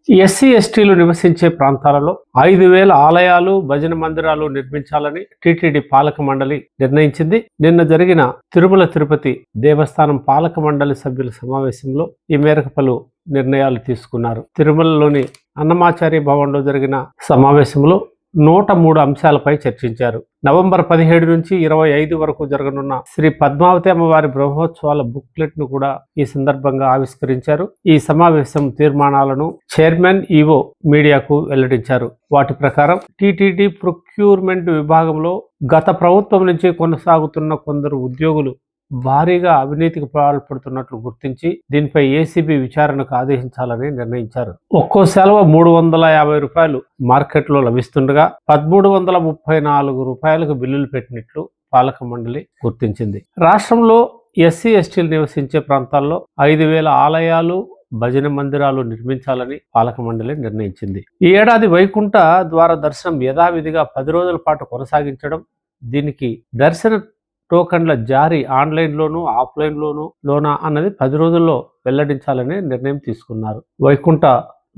SC ఎస్టీలు నివసించే ప్రాంతాలలో 5,000 ఆలయాలు భజన మందిరాలు నిర్మించాలని టీటీడీ పాలక మండలి నిర్ణయించింది. నిన్న జరిగిన తిరుమల తిరుపతి దేవస్థానం పాలక మండలి సభ్యుల సమావేశంలో ఈ మేరకు పలు నిర్ణయాలు తీసుకున్నారు. తిరుమలలోని అన్నమాచార్య భవన్లో జరిగిన సమావేశంలో 103 అంశాలపై చర్చించారు. నవంబర్ 17 నుంచి 25 వరకు జరగనున్న శ్రీ పద్మావతి అమ్మవారి బ్రహ్మోత్సవాల బుక్లెట్ ను కూడా ఈ సందర్భంగా ఆవిష్కరించారు. ఈ సమావేశం తీర్మానాలను చైర్మన్ ఈవో మీడియాకు వెల్లడించారు. వాటి ప్రకారం టీటీడీ ప్రొక్యూర్మెంట్ విభాగంలో గత ప్రభుత్వం నుంచి కొనసాగుతున్న కొందరు ఉద్యోగులు భారీగా అవినీతికి పాల్పడుతున్నట్లు గుర్తించి దీనిపై ఏసీబీ విచారణకు ఆదేశించాలని నిర్ణయించారు. ఒక్కో సెలవు 350 రూపాయలు మార్కెట్లో లభిస్తుండగా 1,334 రూపాయలకు బిల్లులు పెట్టినట్లు పాలక మండలి గుర్తించింది. రాష్ట్రంలో ఎస్సీ ఎస్టీలు నివసించే ప్రాంతాల్లో 5,000 ఆలయాలు భజన మందిరాలు నిర్మించాలని పాలక మండలి నిర్ణయించింది. ఈ ఏడాది వైకుంఠ ద్వార దర్శనం యథావిధిగా 10 రోజుల పాటు కొనసాగించడం, దీనికి దర్శన టోకన్ల జారీ ఆన్లైన్లోనూ ఆఫ్లైన్లోనా అన్నది 10 రోజుల్లో వెల్లడించాలని నిర్ణయం తీసుకున్నారు. వైకుంఠ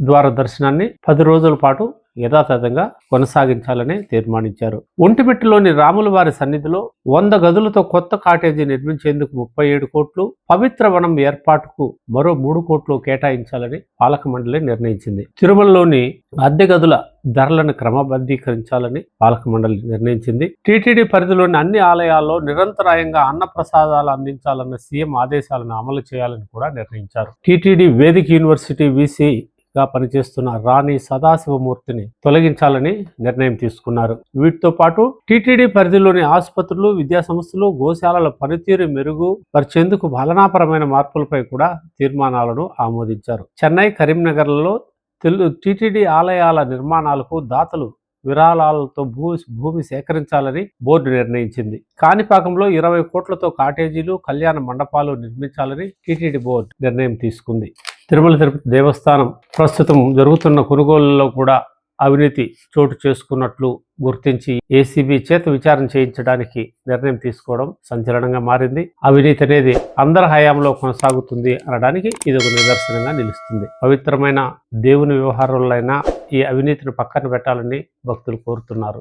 ద్వార దర్శనాన్ని 10 రోజుల పాటు యథాతథంగా కొనసాగించాలని తీర్మానించారు. ఒంటిమిట్టలోని రాములవారి సన్నిధిలో 100 గదులతో కొత్త కాటేజీ నిర్మించేందుకు 37 కోట్లు, పవిత్ర వనం ఏర్పాటుకు మరో 3 కోట్లు కేటాయించాలని పాలక మండలి నిర్ణయించింది. తిరుమలలోని అద్దె గదుల ధరలను క్రమబద్ధీకరించాలని పాలక మండలి నిర్ణయించింది. టీటీడీ పరిధిలోని అన్ని ఆలయాల్లో నిరంతరాయంగా అన్న ప్రసాదాలు అందించాలన్న సీఎం ఆదేశాలను అమలు చేయాలని కూడా నిర్ణయించారు. టీటీడీ వేదిక యూనివర్సిటీ వీసీ గా పనిచేస్తున్న రాణి సదాశివమూర్తిని తొలగించాలని నిర్ణయం తీసుకున్నారు. వీటితో పాటు టీటీడీ పరిధిలోని ఆసుపత్రులు, విద్యా సంస్థలు, గోశాలల పనితీరు మెరుగుపరిచేందుకు పాలనాపరమైన మార్పులపై కూడా తీర్మానాలను ఆమోదించారు. చెన్నై, కరీంనగర్లలో టీటీడీ ఆలయాల నిర్మాణాలకు దాతలు విరాళాలతో భూమి సేకరించాలని బోర్డు నిర్ణయించింది. కాణిపాకంలో 20 కోట్లతో కాటేజీలు, కళ్యాణ మండపాలు నిర్మించాలని టీటీడీ బోర్డు నిర్ణయం తీసుకుంది. తిరుమల తిరుపతి దేవస్థానం ప్రస్తుతం జరుగుతున్న కొనుగోళ్లలో కూడా అవినీతి చోటు చేసుకున్నట్లు గుర్తించి ఏసీబీ చేత విచారణ చేయించడానికి నిర్ణయం తీసుకోవడం సంచలనంగా మారింది. అవినీతి అనేది అందరి హయాంలో కొనసాగుతుంది అనడానికి ఇది ఒక నిదర్శనంగా నిలుస్తుంది. పవిత్రమైన దేవుని వ్యవహారంలో అయినా ఈ అవినీతిని పక్కన పెట్టాలని భక్తులు కోరుతున్నారు.